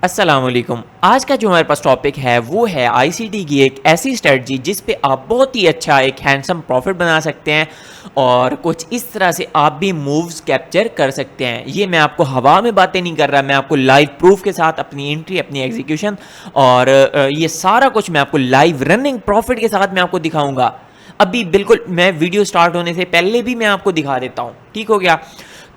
अस्सलामुअलैकुम। आज का जो हमारे पास टॉपिक है वो है आईसीटी की एक ऐसी स्ट्रेटजी जिस पे आप बहुत ही अच्छा एक हैंडसम प्रॉफिट बना सकते हैं और कुछ इस तरह से आप भी मूव्स कैप्चर कर सकते हैं। ये मैं आपको हवा में बातें नहीं कर रहा, मैं आपको लाइव प्रूफ के साथ अपनी एंट्री, अपनी एग्जीक्यूशन और ये सारा कुछ मैं आपको लाइव रनिंग प्रॉफिट के साथ मैं आपको दिखाऊंगा। अभी बिल्कुल मैं वीडियो स्टार्ट होने से पहले भी मैं आपको दिखा देता हूँ, ठीक हो गया।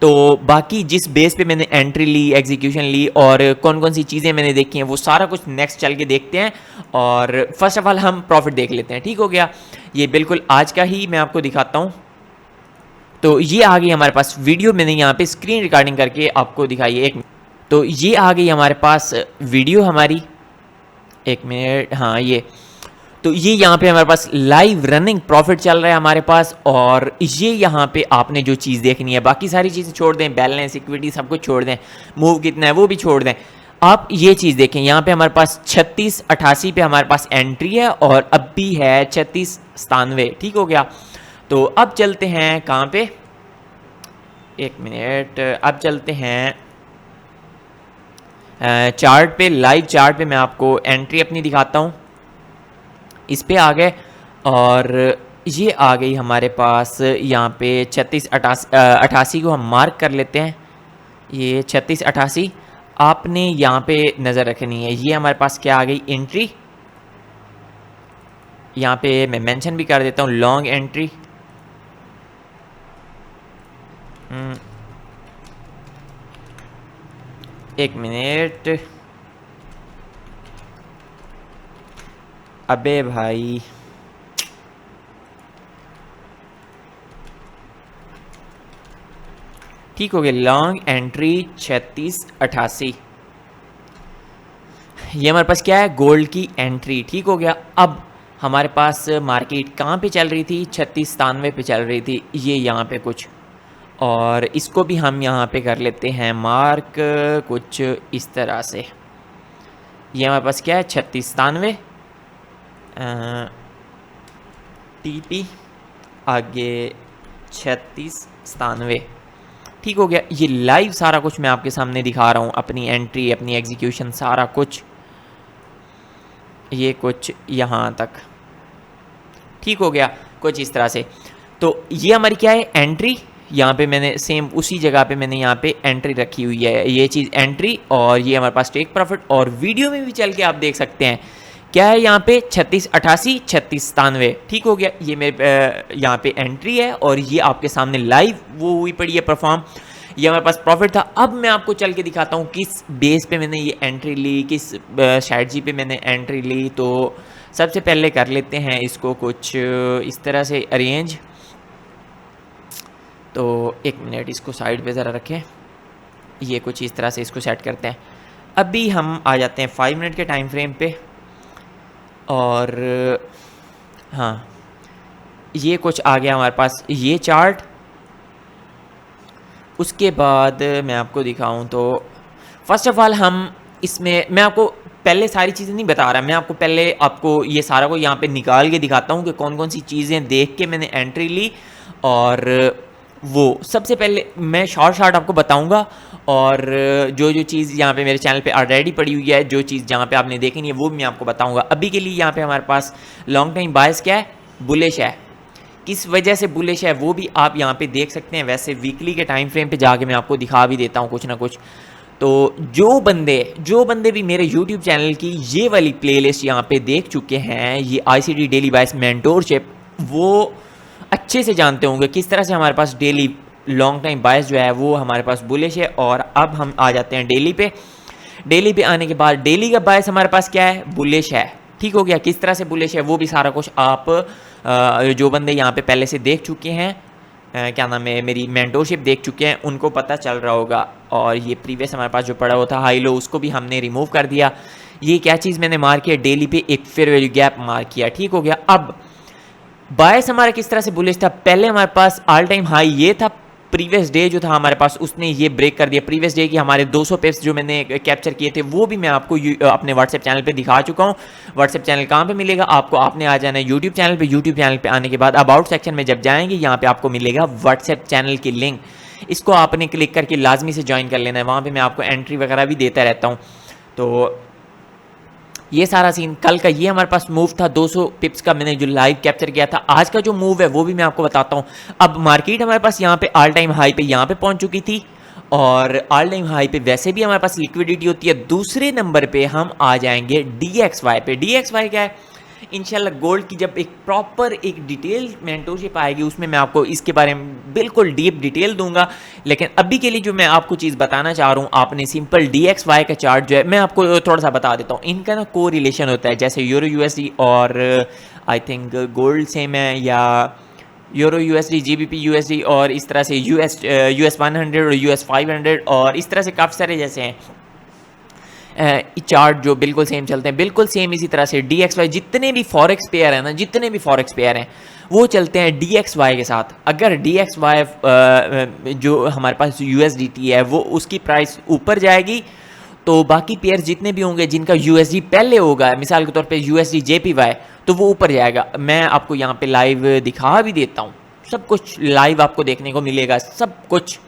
तो बाकी जिस बेस पे मैंने एंट्री ली, एग्जीक्यूशन ली और कौन कौन सी चीज़ें मैंने देखी हैं वो सारा कुछ नेक्स्ट चल के देखते हैं। और फर्स्ट ऑफ ऑल हम प्रॉफिट देख लेते हैं, ठीक हो गया। ये बिल्कुल आज का ही मैं आपको दिखाता हूँ। तो ये आ गई हमारे पास वीडियो, मैंने यहाँ पे स्क्रीन रिकॉर्डिंग करके आपको दिखाई है। एक तो ये आ गई हमारे पास वीडियो हमारी, एक मिनट, हाँ ये। तो ये यहाँ पे हमारे पास लाइव रनिंग प्रॉफिट चल रहा है हमारे पास। और ये यहाँ पे आपने जो चीज़ देखनी है, बाकी सारी चीज़ें छोड़ दें, बैलेंस, इक्विटी सब कुछ छोड़ दें, मूव कितना है वो भी छोड़ दें। आप ये चीज़ देखें, यहाँ पे हमारे पास 3688 पे हमारे पास एंट्री है और अब भी है 3697, ठीक हो गया। तो अब चलते हैं कहाँ पे, एक मिनट, अब चलते हैं चार्ट पे, लाइव चार्ट पे मैं आपको एंट्री अपनी दिखाता हूँ। इस पे आ गए और ये आ गई हमारे पास यहाँ पे 3688 को हम मार्क कर लेते हैं। ये 3688 आपने यहाँ पे नज़र रखनी है। ये हमारे पास क्या आ गई, एंट्री। यहाँ पे मैं मेंशन भी कर देता हूँ, लॉन्ग एंट्री। एक मिनट, अबे भाई, ठीक हो गया, लॉन्ग एंट्री 3688। ये हमारे पास क्या है, गोल्ड की एंट्री, ठीक हो गया। अब हमारे पास मार्केट कहाँ पे चल रही थी, 3697 पे चल रही थी, ये यहाँ पे कुछ, और इसको भी हम यहाँ पे कर लेते हैं मार्क कुछ इस तरह से। ये हमारे पास क्या है, 3697 टीपी, आगे 3697, ठीक हो गया। ये लाइव सारा कुछ मैं आपके सामने दिखा रहा हूँ, अपनी एंट्री, अपनी एग्जीक्यूशन, सारा कुछ, ये कुछ यहाँ तक, ठीक हो गया, कुछ इस तरह से। तो ये हमारी क्या है, एंट्री। यहाँ पे मैंने सेम उसी जगह पे मैंने यहाँ पे एंट्री रखी हुई है, ये चीज़ एंट्री, और ये हमारे पास टेक प्रॉफिट। और वीडियो में भी चल के आप देख सकते हैं क्या है, यहाँ पे 3688, 3697, ठीक हो गया। ये मेरे यहाँ पे एंट्री है और ये आपके सामने लाइव वो हुई पड़ी है परफॉर्म। ये हमारे पास प्रॉफिट था। अब मैं आपको चल के दिखाता हूँ किस बेस पे मैंने ये एंट्री ली, किस स्ट्रैटेजी पे मैंने एंट्री ली। तो सबसे पहले कर लेते हैं इसको कुछ इस तरह से अरेंज। तो एक मिनट, इसको साइड पे ज़रा रखें, ये कुछ इस तरह से इसको सेट करते हैं। अभी हम आ जाते हैं 5 मिनट के टाइम फ्रेम पे, और हाँ ये कुछ आ गया हमारे पास ये चार्ट। उसके बाद मैं आपको दिखाऊं तो फर्स्ट ऑफ ऑल हम इसमें, मैं आपको पहले सारी चीज़ें नहीं बता रहा, मैं आपको पहले आपको ये सारा को यहाँ पे निकाल के दिखाता हूँ कि कौन कौन सी चीज़ें देख के मैंने एंट्री ली। और वो सबसे पहले मैं शॉर्ट आपको बताऊंगा, और जो जो चीज़ यहाँ पे मेरे चैनल पे ऑलरेडी पड़ी हुई है, जो चीज़ जहाँ पे आपने देखी नहीं है वो भी मैं आपको बताऊंगा। अभी के लिए यहाँ पे हमारे पास लॉन्ग टाइम बायस क्या है, बुलिश है। किस वजह से बुलिश है वो भी आप यहाँ पे देख सकते हैं। वैसे वीकली के टाइम फ्रेम पे जाके मैं आपको दिखा भी देता हूँ कुछ ना कुछ। तो जो बंदे भी मेरे YouTube चैनल की ये वाली प्लेलिस्ट यहाँ पे देख चुके हैं, ये ICT डेली बायस मेंटोरशिप, वो अच्छे से जानते होंगे किस तरह से हमारे पास डेली लॉन्ग टाइम बायस जो है वो हमारे पास बुलिश है। और अब हम आ जाते हैं डेली पे। डेली पे आने के बाद डेली का बायस हमारे पास क्या है, बुलिश है, ठीक हो गया। किस तरह से बुलिश है वो भी सारा कुछ आप जो बंदे यहाँ पे पहले से देख चुके हैं, क्या नाम है, मेरी मेंटोरशिप देख चुके हैं, उनको पता चल रहा होगा। और ये प्रीवियस हमारे पास जो पड़ा हुआ था हाई लो, उसको भी हमने रिमूव कर दिया। ये क्या चीज़ मैंने मार्क किया, डेली पे एक फेयर वैल्यू गैप मार्क किया, ठीक हो गया। अब बायस हमारा किस तरह से बुलिश था, पहले हमारे पास ऑल टाइम हाई ये था, प्रीवियस डे जो था हमारे पास उसने ये ब्रेक कर दिया। प्रीवियस डे की हमारे 200 पिप्स जो मैंने कैप्चर किए थे वो भी मैं आपको अपने व्हाट्सएप चैनल पे दिखा चुका हूँ। व्हाट्सएप चैनल कहाँ पे मिलेगा आपको, आपने आ जाना है यूट्यूब चैनल पे। यूट्यूब चैनल पे आने के बाद अबाउट सेक्शन में जब जाएंगे, यहाँ पे आपको मिलेगा व्हाट्सएप चैनल की लिंक। इसको आपने क्लिक करके लाजमी से ज्वाइन कर लेना है, वहाँ पे मैं आपको एंट्री वगैरह भी देता रहता हूँ। तो ये सारा सीन कल का, ये हमारे पास मूव था 200 पिप्स का, मैंने जो लाइव कैप्चर किया था। आज का जो मूव है वो भी मैं आपको बताता हूँ। अब मार्केट हमारे पास यहाँ पे ऑल टाइम हाई पे यहाँ पे पहुँच चुकी थी, और ऑल टाइम हाई पे वैसे भी हमारे पास लिक्विडिटी होती है। दूसरे नंबर पे हम आ जाएंगे DXY पे। DXY क्या है, इंशाल्लाह गोल्ड की जब एक प्रॉपर एक डिटेल मेंटरशिप आएगी उसमें मैं आपको इसके बारे में बिल्कुल डीप डिटेल दूंगा। लेकिन अभी के लिए जो मैं आपको चीज़ बताना चाह रहा हूँ, आपने सिंपल DXY का चार्ट जो है मैं आपको थोड़ा सा बता देता हूँ। इनका ना को रिलेशन होता है, जैसे यूरो USD और आई थिंक गोल्ड सेम है, या यूरो USD GBP USD और इस तरह से US 100 और US 500 और इस तरह से काफ़ी सारे जैसे हैं चार्ट जो बिल्कुल सेम चलते हैं। बिल्कुल सेम इसी तरह से DXY, जितने भी फॉरेक्स पेयर हैं ना, जितने भी फॉरेक्स पेयर हैं वो चलते हैं DXY के साथ। अगर DXY जो हमारे पास USDT है वो उसकी प्राइस ऊपर जाएगी तो बाकी पेयर जितने भी होंगे जिनका USD पहले होगा, मिसाल के तौर पे USD JPY, तो वो ऊपर जाएगा। मैं आपको यहाँ पे लाइव दिखा भी देता हूँ, सब कुछ लाइव आपको देखने को मिलेगा, सब कुछ।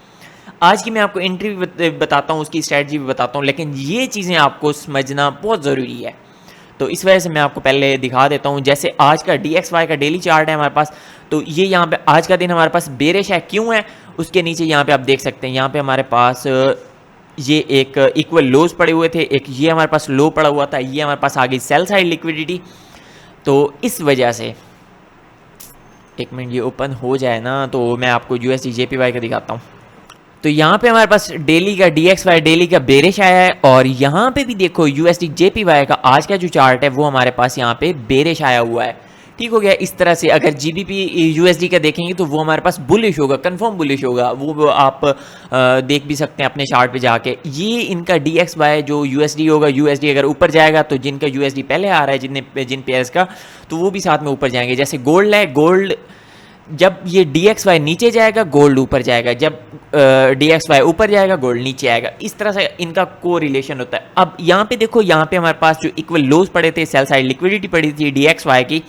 आज की मैं आपको एंट्री भी बताता हूँ, उसकी स्ट्रैटेजी भी बताता हूँ, लेकिन ये चीज़ें आपको समझना बहुत ज़रूरी है। तो इस वजह से मैं आपको पहले दिखा देता हूँ। जैसे आज का DXY का डेली चार्ट है हमारे पास, तो ये यहाँ पे आज का दिन हमारे पास बेरिश है। क्यों है, उसके नीचे यहाँ पे आप देख सकते हैं, यहाँ पे हमारे पास ये एक इक्वल लोज पड़े हुए थे, एक ये हमारे पास लो पड़ा हुआ था, ये हमारे पास आ गई सेल साइड लिक्विडिटी। तो इस वजह से एक मिनट ये ओपन हो जाए ना तो मैं आपको USD JPY का दिखाता हूँ। तो यहाँ पे हमारे पास डेली का DXY डेली का बेरिश आया है, और यहाँ पे भी देखो USD JPY का आज का जो चार्ट है वो हमारे पास यहाँ पे बेरिश आया हुआ है। ठीक हो गया। इस तरह से अगर GBP USD का देखेंगे तो वो हमारे पास बुलिश होगा, कंफर्म बुलिश होगा। वो आप देख भी सकते हैं अपने चार्ट पे जाके। ये इनका DXY जो USD होगा, USD अगर ऊपर जाएगा तो जिनका USD पहले आ रहा है जिन पेयर्स का, तो वो भी साथ में ऊपर जाएंगे। जैसे गोल्ड है, गोल्ड जब ये DXY नीचे जाएगा गोल्ड ऊपर जाएगा, जब DXY ऊपर जाएगा गोल्ड नीचे आएगा। इस तरह से इनका को रिलेशन होता है। अब यहाँ पे देखो, यहाँ पे हमारे पास जो इक्वल लोज पड़े थे, सेल साइड लिक्विडिटी पड़ी थी DXY की,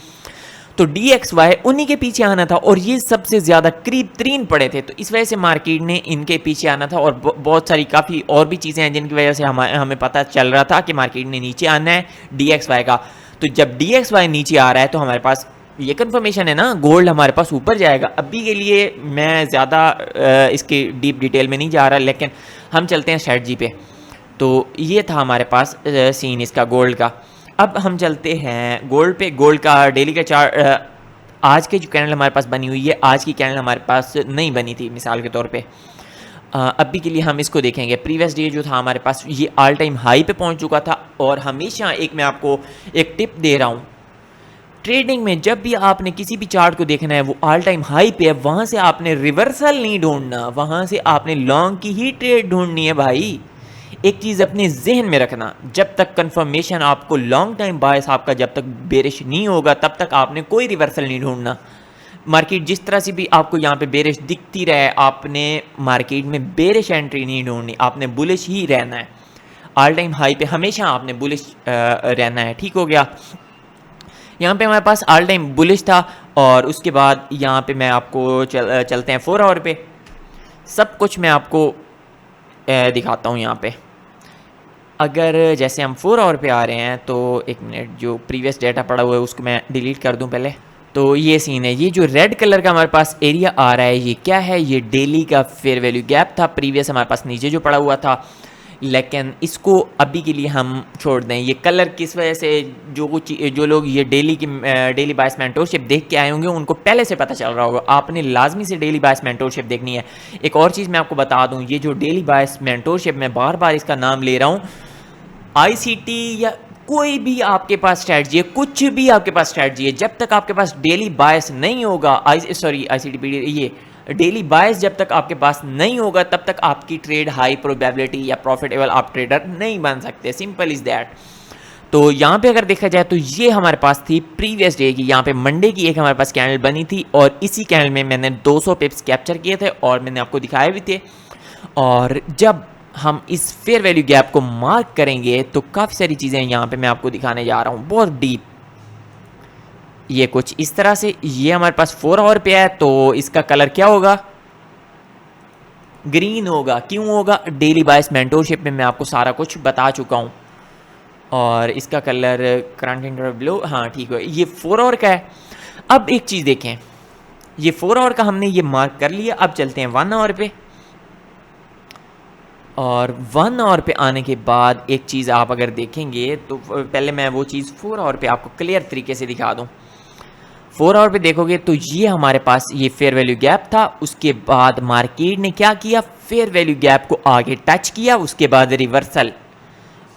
तो DXY उन्हीं के पीछे आना था, और ये सबसे ज़्यादा करीब तरीन पड़े थे। तो इस वजह से मार्केट ने इनके पीछे आना था, और बहुत सारी काफ़ी और भी चीज़ें हैं जिनकी वजह से हमें पता चल रहा था कि मार्केट ने नीचे आना है DXY का। तो जब DXY नीचे आ रहा है तो हमारे पास ये कंफर्मेशन है ना, गोल्ड हमारे पास ऊपर जाएगा। अभी के लिए मैं ज़्यादा इसके डीप डिटेल में नहीं जा रहा, लेकिन हम चलते हैं स्ट्रेटजी पे। तो ये था हमारे पास सीन इसका गोल्ड का। अब हम चलते हैं गोल्ड पे। गोल्ड का डेली का चार्ट, आज के जो कैंडल हमारे पास बनी हुई है, आज की कैंडल हमारे पास नहीं बनी थी मिसाल के तौर पे। अभी के लिए हम इसको देखेंगे। प्रीवियस डे जो था हमारे पास ये ऑल टाइम हाई पे पहुंच चुका था, और हमेशा एक मैं आपको एक टिप दे रहा हूँ, ट्रेडिंग में जब भी आपने किसी भी चार्ट को देखना है वो ऑल टाइम हाई पे है, वहाँ से आपने रिवर्सल नहीं ढूंढना, वहाँ से आपने लॉन्ग की ही ट्रेड ढूंढनी है भाई। एक चीज़ अपने जहन में रखना, जब तक कंफर्मेशन आपको लॉन्ग टाइम बायस आपका जब तक बेरिश नहीं होगा तब तक आपने कोई रिवर्सल नहीं ढूंढना। मार्केट जिस तरह से भी आपको यहाँ पे बेरिश दिखती रहे, आपने मार्केट में बेरिश एंट्री नहीं ढूंढनी, आपने बुलिश ही रहना है। ऑल टाइम हाई पे हमेशा आपने बुलिश रहना है। ठीक हो गया। यहाँ पे हमारे पास ऑल टाइम बुलिश था, और उसके बाद यहाँ पे मैं आपको चलते हैं 4 आवर पे। सब कुछ मैं आपको दिखाता हूँ यहाँ पे। अगर जैसे हम 4 आवर पे आ रहे हैं तो एक मिनट, जो प्रीवियस डेटा पड़ा हुआ है उसको मैं डिलीट कर दूँ पहले। तो ये सीन है, ये जो रेड कलर का हमारे पास एरिया आ रहा है ये क्या है, ये डेली का फेयर वैल्यू गैप था। प्रीवियस हमारे पास नीचे जो पड़ा हुआ था, लेकिन इसको अभी के लिए हम छोड़ दें। ये कलर किस वजह से, जो लोग ये डेली बायस मेंटरशिप देख के आए होंगे उनको पहले से पता चल रहा होगा, आपने लाजमी से डेली बायस मेंटरशिप देखनी है। एक और चीज़ मैं आपको बता दूं, ये जो डेली बायस मेंटरशिप, मैं बार बार इसका नाम ले रहा हूँ, ICT या कोई भी आपके पास स्ट्रैटेजी है, कुछ भी आपके पास स्ट्रैटेजी है, जब तक आपके पास डेली बायस नहीं होगा, ICT ये डेली बायस जब तक आपके पास नहीं होगा तब तक आपकी ट्रेड हाई प्रोबेबिलिटी या प्रॉफिटेबल आप ट्रेडर नहीं बन सकते। Simple is that. तो यहाँ पे अगर देखा जाए तो ये हमारे पास थी प्रीवियस डे की, यहाँ पे मंडे की एक हमारे पास कैंडल बनी थी, और इसी कैंडल में मैंने 200 पिप्स कैप्चर किए थे और मैंने आपको दिखाए भी थे। और जब हम इस फेयर वैल्यू गैप को मार्क करेंगे तो काफ़ी सारी चीज़ें यहाँ पे मैं आपको दिखाने जा रहा हूँ, बहुत डीप। ये कुछ इस तरह से, ये हमारे पास 4 आवर पे है, तो इसका कलर क्या होगा, ग्रीन होगा। क्यों होगा, डेली बायस मेंटरशिप में मैं आपको सारा कुछ बता चुका हूँ। और इसका कलर करंट इंटरवल ब्लू, हाँ ठीक है, ये 4 आवर का है। अब एक चीज़ देखें, ये 4 आवर का हमने ये मार्क कर लिया। अब चलते हैं 1 आवर पे, और 1 आवर पे आने के बाद एक चीज़ आप अगर देखेंगे तो पहले मैं वो चीज़ 4 आवर पे आपको क्लियर तरीके से दिखा दूँ। 4 आवर पे देखोगे तो ये हमारे पास ये फेयर वैल्यू गैप था। उसके बाद मार्केट ने क्या किया, फेयर वैल्यू गैप को आगे टच किया, उसके बाद रिवर्सल।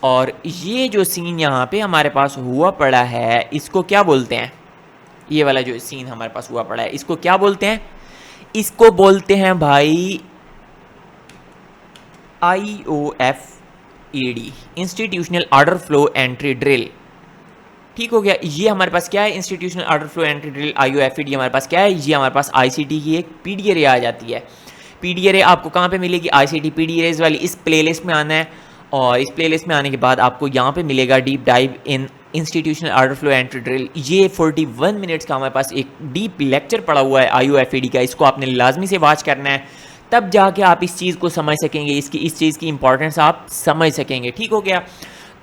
और ये जो सीन यहाँ पे हमारे पास हुआ पड़ा है, इसको क्या बोलते हैं, ये वाला जो सीन हमारे पास हुआ पड़ा है, इसको क्या बोलते हैं, इसको बोलते हैं भाई IOFED, institutional order flow entry drill. ठीक हो गया, ये हमारे पास क्या है, institutional order flow entry drill IOFED हमारे पास क्या है, ये हमारे पास ICT की एक PD array आ जाती है। PD array आपको कहाँ पे मिलेगी, ICT PD arrays वाली इस प्लेलिस्ट में आना है, और इस प्लेलिस्ट में आने के बाद आपको यहाँ पे मिलेगा deep dive in institutional order flow entry drill. ये 41 मिनट्स का हमारे पास एक डीप लेक्चर पड़ा हुआ है IOFED का, इसको आपने लाजमी से वॉच करना है, तब जाके आप इस चीज़ को समझ सकेंगे, इसकी इस चीज़ की इंपॉर्टेंस आप समझ सकेंगे। ठीक हो गया,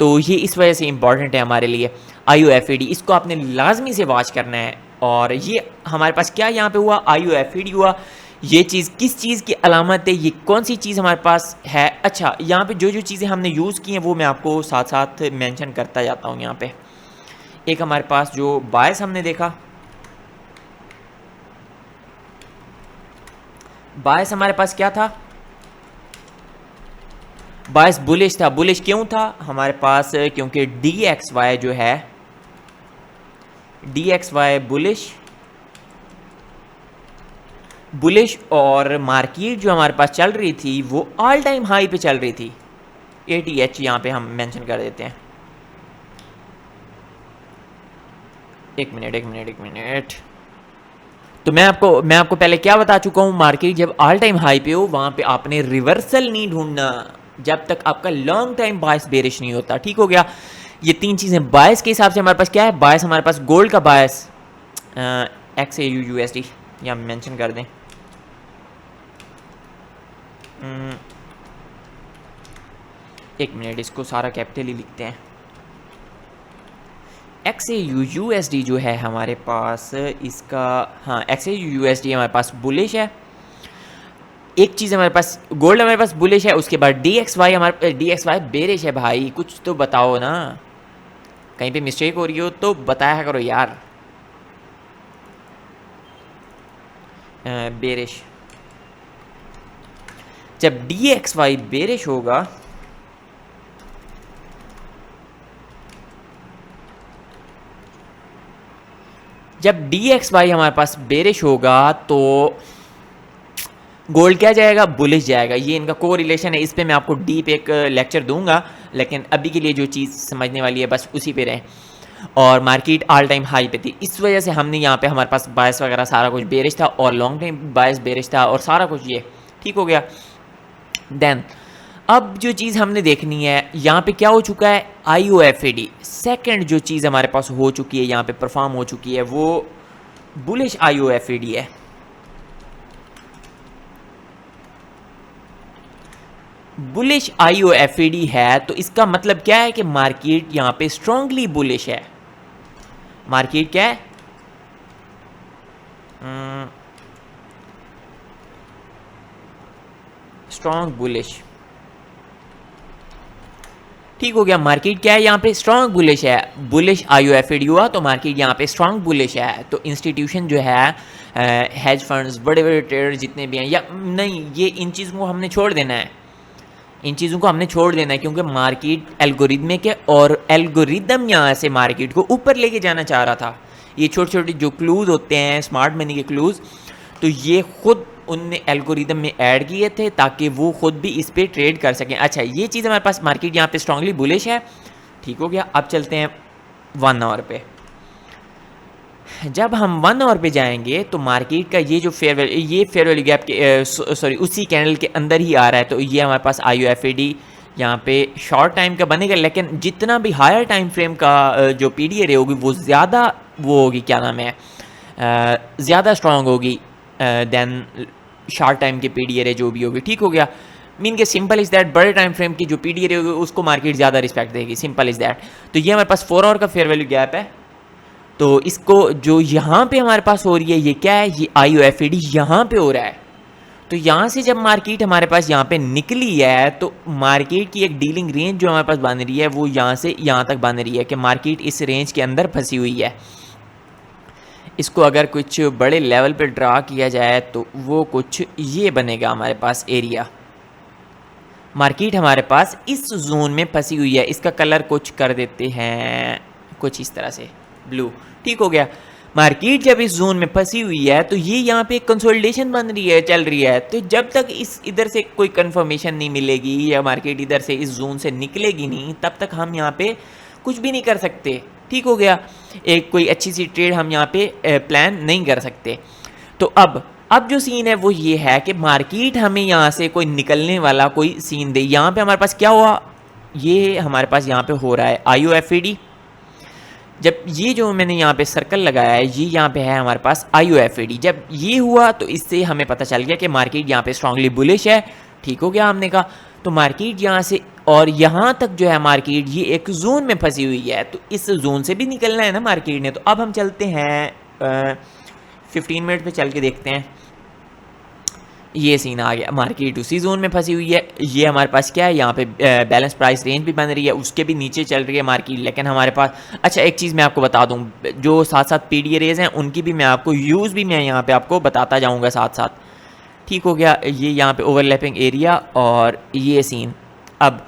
तो ये इस वजह से इंपॉर्टेंट है हमारे लिए IOFED, इसको आपने लाजमी से वॉच करना है। और ये हमारे पास क्या यहाँ पे हुआ, IOFED हुआ। ये चीज़ किस चीज़ की अलामत है, ये कौन सी चीज़ हमारे पास है। अच्छा, यहाँ पे जो जो चीज़ें हमने यूज़ की हैं वो मैं आपको साथ साथ मेंशन करता जाता हूँ। यहाँ पे एक हमारे पास जो बायस हमने देखा, बायस हमारे पास क्या था, बायस बुलिश था। बुलिश क्यों था हमारे पास, क्योंकि DXY जो है, DXY बुलिश और मार्केट जो हमारे पास चल रही थी वो ऑल टाइम हाई पे चल रही थी। ATH यहाँ पे हम मेंशन कर देते हैं। एक मिनट। तो मैं आपको पहले क्या बता चुका हूँ, मार्केट जब ऑल टाइम हाई पे हो वहाँ पे आपने रिवर्सल नहीं ढूंढना जब तक आपका लॉन्ग टाइम बायस बेरिश नहीं होता। ठीक हो गया, ये 3 चीज़ें बायस के हिसाब से हमारे पास क्या है, बायस हमारे पास गोल्ड का बायस XAU USD या मेंशन कर दें, एक मिनट, इसको सारा कैपिटल ही लिखते हैं। XAU USD जो है हमारे पास, इसका हाँ XAU USD हमारे पास बुलिश है। एक चीज़ हमारे पास गोल्ड हमारे पास बुलिश है, उसके बाद DXY हमारे DXY बेरिश है। भाई कुछ तो बताओ ना, कहीं पे मिस्टेक हो रही हो तो बताया करो यार। बेरिश, जब DXY बेरिश होगा जब DXY हमारे पास बेरिश होगा तो गोल्ड क्या जाएगा, बुलिश जाएगा। ये इनका को रिलेशन है, इस पे मैं आपको डीप एक लेक्चर दूंगा, लेकिन अभी के लिए जो चीज़ समझने वाली है बस उसी पे रहें। और मार्केट ऑल टाइम हाई पे थी, इस वजह से हमने यहाँ पे हमारे पास बायस वगैरह सारा कुछ बेरिश था और लॉन्ग टाइम बायस बेरिश था और सारा कुछ ये ठीक हो गया। देन अब जो चीज़ हमने देखनी है, यहाँ पे क्या हो चुका है, IOFED सेकंड जो चीज़ हमारे पास हो चुकी है, यहाँ पे परफॉर्म हो चुकी है, वो बुलिश IOFED है। बुलिश IOFED है तो इसका मतलब क्या है कि मार्केट यहाँ पे स्ट्रांगली बुलिश है। मार्केट क्या है, स्ट्रॉन्ग बुलिश। ठीक हो गया, मार्केट क्या है यहाँ पे, स्ट्रॉन्ग बुलिश है। बुलिश IOFED हुआ तो मार्केट यहाँ पे स्ट्रॉन्ग बुलिश है। तो इंस्टीट्यूशन जो है, हेज फंड्स, बड़े बड़े ट्रेडर जितने भी हैं या नहीं, ये इन चीज़ों को हमने छोड़ देना है, इन चीज़ों को हमने छोड़ देना है, क्योंकि मार्केट एल्गोरिदमिक है और एल्गोरिदम यहाँ से मार्केट को ऊपर लेके जाना चाह रहा था। ये छोटे छोटे जो क्लूज़ होते हैं स्मार्ट मनी के क्लूज़, तो ये खुद उनने एल्गोरिदम में ऐड किए थे ताकि वो खुद भी इस पर ट्रेड कर सकें। अच्छा, ये चीज़ हमारे पास मार्केट यहाँ पे स्ट्रांगली बुलिश है। ठीक हो गया, अब चलते हैं 1 आवर पे। जब हम 1 आवर पे जाएंगे तो मार्केट का ये जो फेयर वैल्यू गैप के सॉरी उसी कैंडल के अंदर ही आ रहा है। तो ये हमारे पास IOFED यहाँ पे शॉर्ट टाइम का बनेगा, लेकिन जितना भी हायर टाइम फ्रेम का जो PD array होगी वो ज़्यादा वो होगी, क्या नाम है, ज़्यादा स्ट्रॉन्ग होगी देन शॉर्ट टाइम के PD array जो भी होगी। ठीक हो गया, मीन के सिंपल इज दैट बड़े टाइम फ्रेम की जो पीडी एरिया होगी उसको मार्केट ज़्यादा रिस्पेक्ट देगी, सिंपल इज दैट। तो ये हमारे पास 4 आवर का फेयर वैल्यू गैप है। तो इसको जो यहाँ पे हमारे पास हो रही है ये क्या है, ये IOFAD यहाँ पे हो रहा है। तो यहाँ से जब मार्केट हमारे पास यहाँ पे निकली है तो मार्केट की एक डीलिंग रेंज जो हमारे पास बन रही है वो यहाँ से यहाँ तक बन रही है कि मार्केट इस रेंज के अंदर फंसी हुई है। इसको अगर कुछ बड़े लेवल पे ड्रा किया जाए तो वो कुछ ये बनेगा हमारे पास एरिया। मार्केट हमारे पास इस जोन में फंसी हुई है, इसका कलर कुछ कर देते हैं कुछ इस तरह से ब्लू, ठीक हो गया। मार्केट जब इस जोन में फंसी हुई है तो ये यहाँ पे कंसोलिडेशन बन रही है, चल रही है। तो जब तक इस इधर से कोई कंफर्मेशन नहीं मिलेगी या मार्केट इधर से इस जोन से निकलेगी नहीं, तब तक हम यहाँ पे कुछ भी नहीं कर सकते, ठीक हो गया। एक कोई अच्छी सी ट्रेड हम यहाँ पे प्लान नहीं कर सकते। तो अब जो सीन है वो ये है कि मार्केट हमें यहाँ से कोई निकलने वाला कोई सीन दे। यहाँ पे हमारे पास क्या हुआ, ये हमारे पास यहाँ पे हो रहा है IOFAD। जब ये जो मैंने यहाँ पे सर्कल लगाया है ये यहाँ पे है हमारे पास IOFAD। जब ये हुआ तो इससे हमें पता चल गया कि मार्केट यहाँ पे स्ट्रांगली बुलिश है, ठीक हो गया हमने कहा। तो मार्केट यहाँ से और यहाँ तक जो है मार्केट ये एक जोन में फंसी हुई है, तो इस जोन से भी निकलना है ना मार्केट ने। तो अब हम चलते हैं 15 मिनट पे चल के देखते हैं। ये सीन आ गया, मार्केट उसी जोन में फंसी हुई है। ये हमारे पास क्या है, यहाँ पे बैलेंस प्राइस रेंज भी बन रही है, उसके भी नीचे चल रही है मार्केट। लेकिन हमारे पास अच्छा एक चीज़ मैं आपको बता दूँ, जो साथ साथ पीडी एरियाज हैं उनकी भी मैं आपको यूज़ भी मैं यहाँ पे आपको बताता जाऊँगा साथ साथ, ठीक हो गया। ये यहाँ पे ओवरलैपिंग एरिया और ये सीन। अब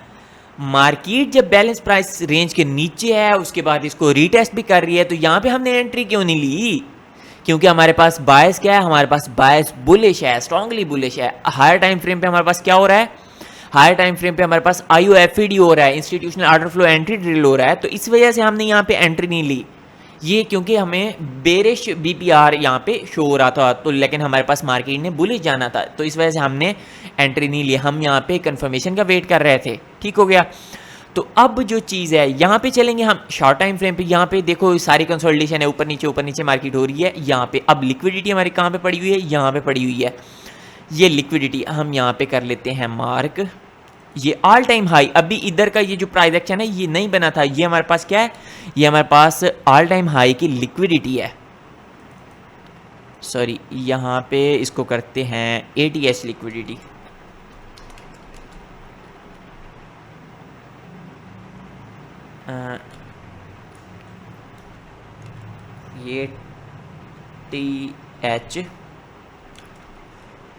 मार्केट जब बैलेंस प्राइस रेंज के नीचे है उसके बाद इसको रीटेस्ट भी कर रही है, तो यहाँ पे हमने एंट्री क्यों नहीं ली, क्योंकि हमारे पास बायस क्या है, हमारे पास बायस बुलिश है, स्ट्रांगली बुलिश है। हायर टाइम फ्रेम पे हमारे पास क्या हो रहा है, हायर टाइम फ्रेम पे हमारे पास IOFAD हो रहा है, institutional order flow entry drill हो रहा है। तो इस वजह से हमने यहाँ पे एंट्री नहीं ली, ये क्योंकि हमें बेरिश BPR यहाँ पे शो हो रहा था। तो लेकिन हमारे पास मार्केट ने बुलिश जाना था, तो इस वजह से हमने एंट्री नहीं ली, हम यहाँ पे कंफर्मेशन का वेट कर रहे थे, ठीक हो गया। तो अब जो चीज़ है यहाँ पे चलेंगे हम शॉर्ट टाइम फ्रेम पे। यहाँ पे देखो सारी कंसोलिडेशन है, ऊपर नीचे मार्केट हो रही है यहाँ पे। अब लिक्विडिटी हमारी कहाँ पे पड़ी हुई है, यहाँ पे पड़ी हुई है। ये लिक्विडिटी हम यहाँ पे कर लेते हैं मार्क, ये ऑल टाइम हाई। अभी इधर का ये जो प्राइस एक्शन है ये नहीं बना था, ये हमारे पास क्या है, ये हमारे पास ऑल टाइम हाई की लिक्विडिटी है। सॉरी, यहाँ पे इसको करते हैं ATH लिक्विडिटी। ये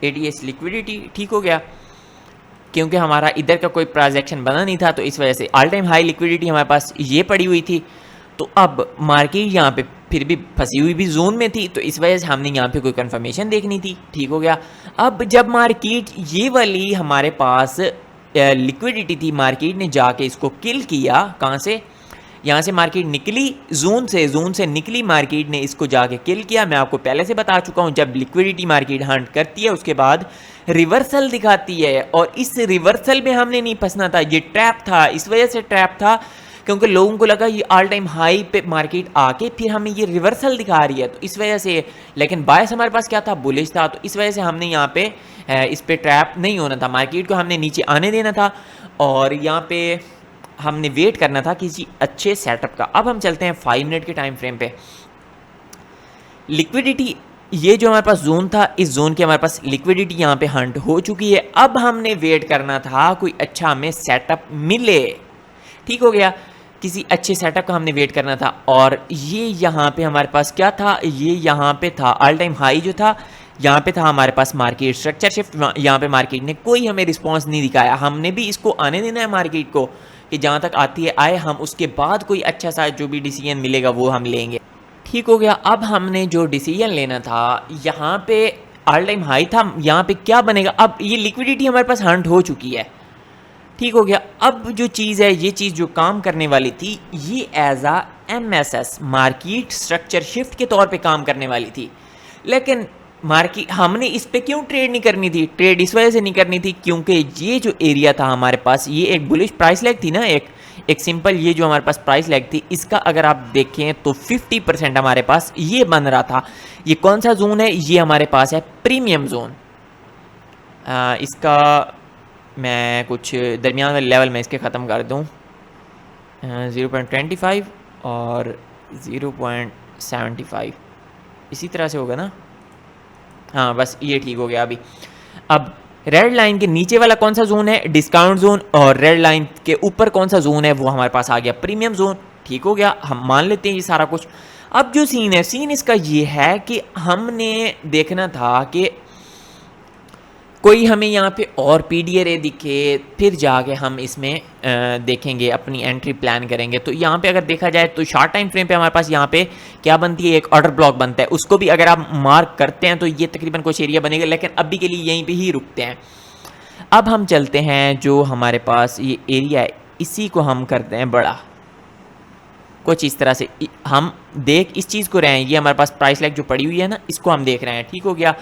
ATH लिक्विडिटी, ठीक हो गया। क्योंकि हमारा इधर का कोई ट्रांजैक्शन बना नहीं था तो इस वजह से ऑल टाइम हाई लिक्विडिटी हमारे पास ये पड़ी हुई थी। तो अब मार्केट यहाँ पे फिर भी फंसी हुई भी जोन में थी, तो इस वजह से हमने यहाँ पे कोई कंफर्मेशन देखनी थी, ठीक हो गया। अब जब मार्केट ये वाली हमारे पास लिक्विडिटी थी, मार्केट ने जाके इसको किल किया। कहाँ से, यहाँ से मार्केट निकली, जोन से निकली मार्केट ने इसको जाके किल किया। मैं आपको पहले से बता चुका हूँ, जब लिक्विडिटी मार्केट हंट करती है उसके बाद रिवर्सल दिखाती है, और इस रिवर्सल में हमने नहीं फंसना था, ये ट्रैप था। इस वजह से ट्रैप था क्योंकि लोगों को लगा ये ऑल टाइम हाई पे मार्केट आके फिर हमें ये रिवर्सल दिखा रही है, तो इस वजह से। लेकिन बायस हमारे पास क्या था, बुलिश था, तो इस वजह से हमने यहाँ पे इस पे ट्रैप नहीं होना था, मार्केट को हमने नीचे आने देना था और यहाँ पे हमने वेट करना था किसी अच्छे सेटअप का। अब हम चलते हैं 5 मिनट के टाइम फ्रेम पे। लिक्विडिटी, ये जो हमारे पास जोन था, इस जोन की हमारे पास लिक्विडिटी यहाँ पे हंट हो चुकी है। अब हमने वेट करना था कोई अच्छा हमें सेटअप मिले, ठीक हो गया। किसी अच्छे सेटअप का हमने वेट करना था, और ये यहाँ पे हमारे पास क्या था, ये यहाँ पे था ऑल टाइम हाई जो था, यहाँ पे था हमारे पास मार्केट स्ट्रक्चर शिफ्ट। यहाँ पे मार्केट ने कोई हमें रिस्पांस नहीं दिखाया, हमने भी इसको आने देना है मार्केट को कि जहाँ तक आती है आए, हम उसके बाद कोई अच्छा सा जो भी डिसीजन मिलेगा वो हम लेंगे, ठीक हो गया। अब हमने जो डिसीजन लेना था, यहाँ पे ऑल टाइम हाई था, यहाँ पे क्या बनेगा। अब ये लिक्विडिटी हमारे पास हंट हो चुकी है, ठीक हो गया। अब जो चीज़ है, ये चीज़ जो काम करने वाली थी, ये एज आ MSS मार्केट स्ट्रक्चर शिफ्ट के तौर पे काम करने वाली थी। लेकिन मार्केट, हमने इस पे क्यों ट्रेड नहीं करनी थी, ट्रेड इस वजह से नहीं करनी थी क्योंकि ये जो एरिया था हमारे पास, ये एक बुलिश प्राइस लेग थी ना, एक सिंपल ये जो हमारे पास प्राइस लेग थी, इसका अगर आप देखें तो 50% हमारे पास ये बन रहा था। ये कौन सा जोन है, ये हमारे पास है प्रीमियम जोन। इसका मैं कुछ दरमियान वाले लेवल में इसके ख़त्म कर दूँ, 0.25 और 0.75 इसी तरह से होगा ना। हाँ बस ये ठीक हो गया अभी। अब रेड लाइन के नीचे वाला कौन सा जोन है, डिस्काउंट जोन, और रेड लाइन के ऊपर कौन सा जोन है, वो हमारे पास आ गया प्रीमियम जोन। ठीक हो गया, हम मान लेते हैं ये सारा कुछ। अब जो सीन है, सीन इसका ये है कि हमने देखना था कि कोई हमें यहाँ पे और पीडी अरे दिखे, फिर जाके हम इसमें देखेंगे, अपनी एंट्री प्लान करेंगे। तो यहाँ पे अगर देखा जाए तो शॉर्ट टाइम फ्रेम पे हमारे पास यहाँ पे क्या बनती है, एक ऑर्डर ब्लॉक बनता है। उसको भी अगर आप मार्क करते हैं तो ये तकरीबन कुछ एरिया बनेगा, लेकिन अभी के लिए यहीं पे ही रुकते हैं। अब हम चलते हैं, जो हमारे पास ये एरिया है इसी को हम करते हैं बड़ा, कुछ इस तरह से। हम देख इस चीज़ को रहे हैं, ये हमारे पास प्राइस लाइक जो पड़ी हुई है ना, इसको हम देख रहे हैं। ठीक हो गया।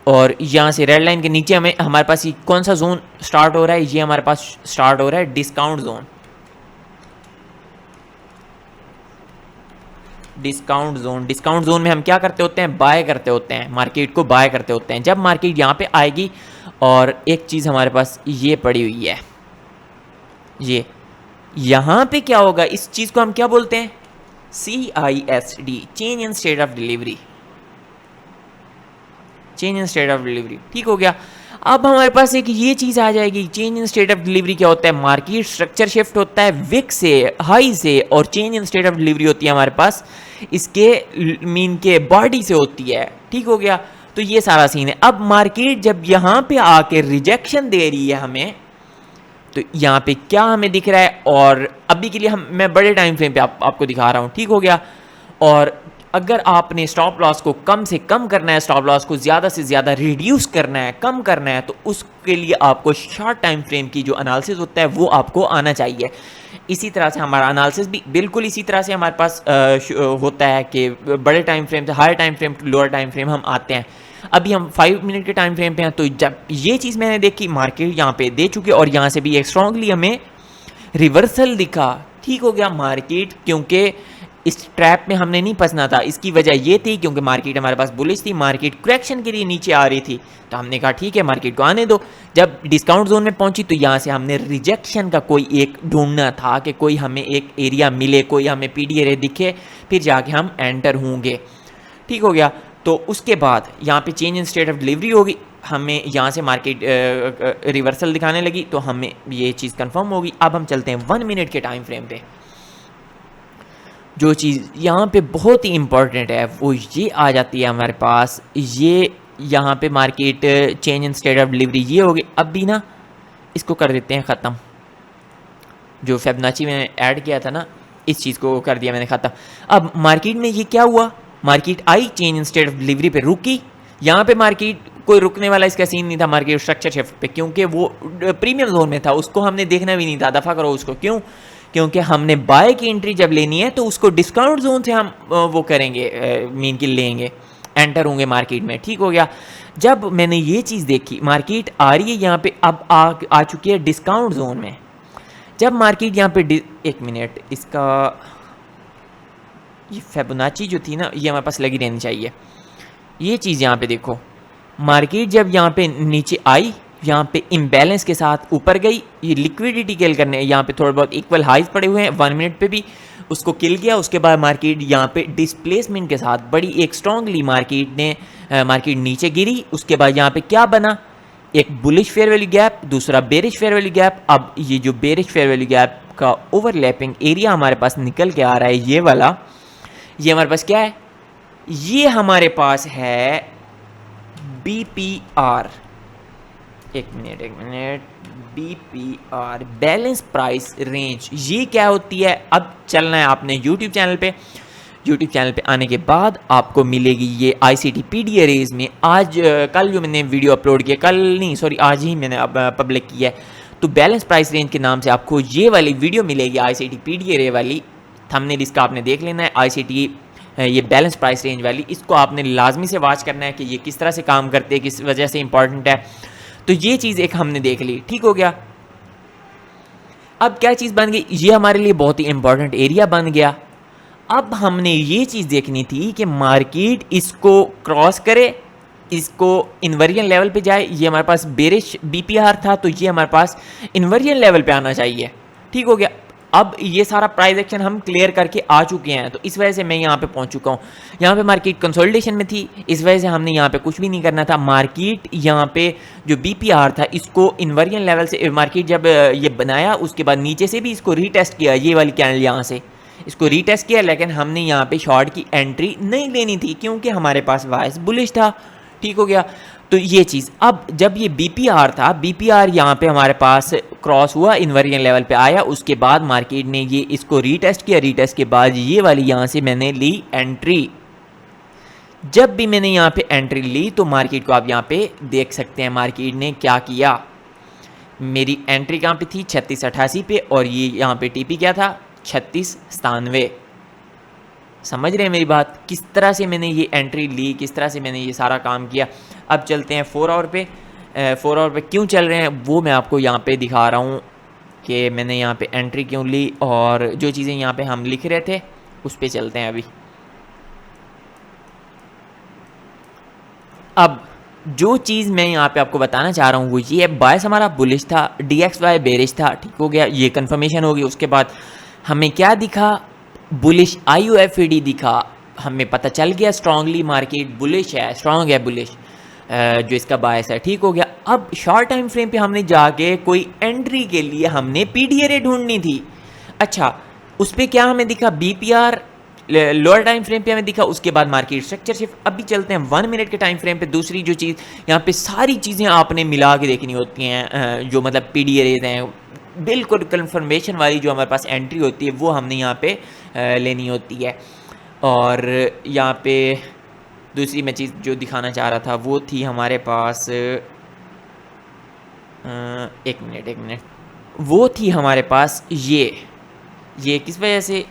और यहाँ से रेड लाइन के नीचे हमारे पास ये कौन सा जोन स्टार्ट हो रहा है, ये हमारे पास स्टार्ट हो रहा है डिस्काउंट जोन। डिस्काउंट जोन में हम क्या करते होते हैं, बाय करते होते हैं, मार्केट को बाय करते होते हैं। जब मार्केट यहाँ पे आएगी, और एक चीज़ हमारे पास ये पड़ी हुई है, ये यहाँ पे क्या होगा, इस चीज़ को हम क्या बोलते हैं, CISD, change in state of delivery, change in state of delivery. ठीक हो गया। अब हमारे पास एक ये चीज़ आ जाएगी, change in state of delivery क्या होता है, मार्केट स्ट्रक्चर शिफ्ट होता है विक से, हाई से, और change in state of delivery होती है हमारे पास इसके मीन के बॉडी से होती है। ठीक हो गया। तो ये सारा सीन है। अब मार्केट जब यहाँ पे आके रिजेक्शन दे रही है हमें, तो यहाँ पे क्या हमें दिख रहा है, और अभी के लिए मैं बड़े टाइम फ्रेम पे आपको दिखा रहा हूँ। ठीक हो गया। और अगर आपने स्टॉप लॉस को कम से कम करना है, स्टॉप लॉस को ज़्यादा से ज़्यादा रिड्यूस करना है, कम करना है, तो उसके लिए आपको शॉर्ट टाइम फ्रेम की जो एनालिसिस होता है वो आपको आना चाहिए। इसी तरह से हमारा एनालिसिस भी बिल्कुल इसी तरह से हमारे पास होता है कि बड़े टाइम फ्रेम से higher time frame to lower time frame हम आते हैं। अभी हम 5 मिनट के टाइम फ्रेम पे हैं, तो जब ये चीज़ मैंने देखी, मार्केट यहाँ पे दे चुकी, और यहाँ से भी एक स्ट्रांगली हमें रिवर्सल दिखा। ठीक हो गया। मार्केट क्योंकि इस ट्रैप में हमने नहीं फंसना था, इसकी वजह ये थी क्योंकि मार्केट हमारे पास बुलिश थी, मार्केट करेक्शन के लिए नीचे आ रही थी, तो हमने कहा ठीक है मार्केट को आने दो। जब डिस्काउंट जोन में पहुंची तो यहाँ से हमने रिजेक्शन का कोई एक ढूंढना था कि कोई हमें एक एरिया मिले, कोई हमें पीडी अरे दिखे, फिर जाके हम एंटर होंगे। ठीक हो गया। तो उसके बाद यहाँ पे change in state of delivery होगी, हमें यहाँ से मार्केट रिवर्सल दिखाने लगी, तो हमें ये चीज़ कंफर्म होगी। अब हम चलते हैं 1 मिनट के टाइम फ्रेम पे। जो चीज़ यहाँ पे बहुत ही इम्पॉर्टेंट है वो ये आ जाती है हमारे पास, ये यहाँ पे market change in state of delivery ये होगी। अब भी ना इसको कर देते हैं ख़त्म, जो फिबोनाची मैंने ऐड किया था ना, इस चीज़ को कर दिया मैंने ख़त्म। अब मार्केट में ये क्या हुआ, market I, change in state of delivery पे रुकी। यहाँ पे मार्केट कोई रुकने वाला इसका सीन नहीं था मार्केट स्ट्रक्चर शिफ्ट पे, क्योंकि वो प्रीमियम जोन में था, उसको हमने देखना भी नहीं था, दफ़ा करो उसको। क्यों? क्योंकि हमने बाय की एंट्री जब लेनी है तो उसको डिस्काउंट जोन से हम वो करेंगे, मीन की लेंगे, एंटर होंगे मार्केट में। ठीक हो गया। जब मैंने ये चीज़ देखी, मार्केट आ रही है यहाँ पे, अब आ चुकी है डिस्काउंट जोन में। जब मार्केट यहाँ पे एक मिनट, इसका ये फिबोनाची जो थी ना, ये हमारे पास लगी रहनी चाहिए। ये चीज़ यहाँ पे देखो, मार्केट जब यहाँ पे नीचे आई, यहाँ पे इम्बैलेंस के साथ ऊपर गई, ये लिक्विडिटी किल करने, यहाँ पे थोड़े बहुत इक्वल हाइज पड़े हुए हैं, 1 मिनट पे भी उसको किल किया। उसके बाद मार्केट यहाँ पे डिस्प्लेसमेंट के साथ बड़ी एक स्ट्रांगली मार्केट नीचे गिरी। उसके बाद यहाँ पे क्या बना, एक बुलिश फेयर वैल्यू गैप, दूसरा बेरिश फेयर वैल्यू गैप। अब ये जो बेरिश फेयर वैल्यू गैप का ओवरलैपिंग एरिया हमारे पास निकल के आ रहा है, ये वाला, ये हमारे पास क्या है, ये हमारे पास है BPR। एक minute, BPR, balance price range, ये क्या होती है। अब चलना है आपने यूट्यूब चैनल पे आने के बाद आपको मिलेगी ये ICT PD अरेज में। आज कल जो मैंने वीडियो अपलोड किया, कल नहीं सॉरी आज ही मैंने पब्लिक किया है, तो बैलेंस प्राइस रेंज के नाम से आपको ये वाली वीडियो मिलेगी, ICT PD अरे वाली। थंबनेल इसका आपने देख लेना है, ICT ये बैलेंस प्राइस रेंज वाली, इसको आपने लाजमी से वॉच करना है कि ये किस तरह से काम करते हैं, किस वजह से इंपॉर्टेंट है। तो ये चीज़ एक हमने देख ली। ठीक हो गया। अब क्या चीज़ बन गई, ये हमारे लिए बहुत ही इंपॉर्टेंट एरिया बन गया। अब हमने ये चीज़ देखनी थी कि मार्केट इसको क्रॉस करे, इसको इन्वर्जन लेवल पे जाए, ये हमारे पास बेरिश बीपीआर था तो ये हमारे पास इन्वर्जन लेवल पे आना चाहिए। ठीक हो गया। अब ये सारा प्राइस एक्शन हम क्लियर करके आ चुके हैं, तो इस वजह से मैं यहाँ पे पहुँच चुका हूँ। यहाँ पे मार्केट कंसोलिडेशन में थी, इस वजह से हमने यहाँ पे कुछ भी नहीं करना था। मार्केट यहाँ पे जो बीपीआर था इसको इन्वर्जन लेवल से मार्केट जब ये बनाया उसके बाद नीचे से भी इसको रीटेस्ट किया, ये वाली कैंडल यहाँ से इसको रीटेस्ट किया, लेकिन हमने यहाँ पे शॉर्ट की एंट्री नहीं लेनी थी क्योंकि हमारे पास वाइस बुलिश था। ठीक हो गया। तो ये चीज़, अब जब ये बीपीआर था, बीपीआर यहाँ पे हमारे पास क्रॉस हुआ, इन्वर्जन लेवल पे आया, उसके बाद मार्केट ने ये इसको रीटेस्ट किया, रीटेस्ट के बाद ये वाली यहाँ से मैंने ली एंट्री। जब भी मैंने यहाँ पे एंट्री ली तो मार्केट को आप यहाँ पे देख सकते हैं मार्केट ने क्या किया। मेरी एंट्री कहाँ पे थी 3688 पे, और ये यहाँ पे टीपी क्या था 3697। समझ रहे हैं मेरी बात, किस तरह से मैंने ये एंट्री ली, किस तरह से मैंने ये सारा काम किया। अब चलते हैं 4 आवर पे। 4 आवर पे क्यों चल रहे हैं वो मैं आपको यहाँ पे दिखा रहा हूँ कि मैंने यहाँ पे एंट्री क्यों ली, और जो चीज़ें यहाँ पे हम लिख रहे थे उस पे चलते हैं अभी। अब जो चीज़ मैं यहाँ पे आपको बताना चाह रहा हूँ वो ये है, बायस हमारा बुलिश था, DXY बेरिश था। ठीक हो गया, ये कंफर्मेशन होगी। उसके बाद हमें क्या दिखा, बुलिश IUFD दिखा, हमें पता चल गया स्ट्रांगली मार्केट बुलिश है, स्ट्रांग है बुलिश जो इसका बायस है। ठीक हो गया। अब शॉर्ट टाइम फ्रेम पे हमने जाके कोई एंट्री के लिए हमने PDRA ढूंढनी थी। अच्छा, उस पर क्या हमें दिखा, BPR लोअर टाइम फ्रेम पे हमें दिखा, उसके बाद मार्केट स्ट्रक्चर शिफ्ट। अभी चलते हैं 1 मिनट के टाइम फ्रेम पे। दूसरी जो चीज़ यहाँ पे सारी चीज़ें आपने मिला के देखनी होती हैं, जो मतलब PDRAs हैं, बिल्कुल कंफर्मेशन वाली जो हमारे पास एंट्री होती है वो हमने यहाँ पे लेनी होती है। और यहाँ पे दूसरी मैं चीज़ जो दिखाना चाह रहा था वो थी हमारे पास, एक मिनट, वो थी हमारे पास ये किस वजह से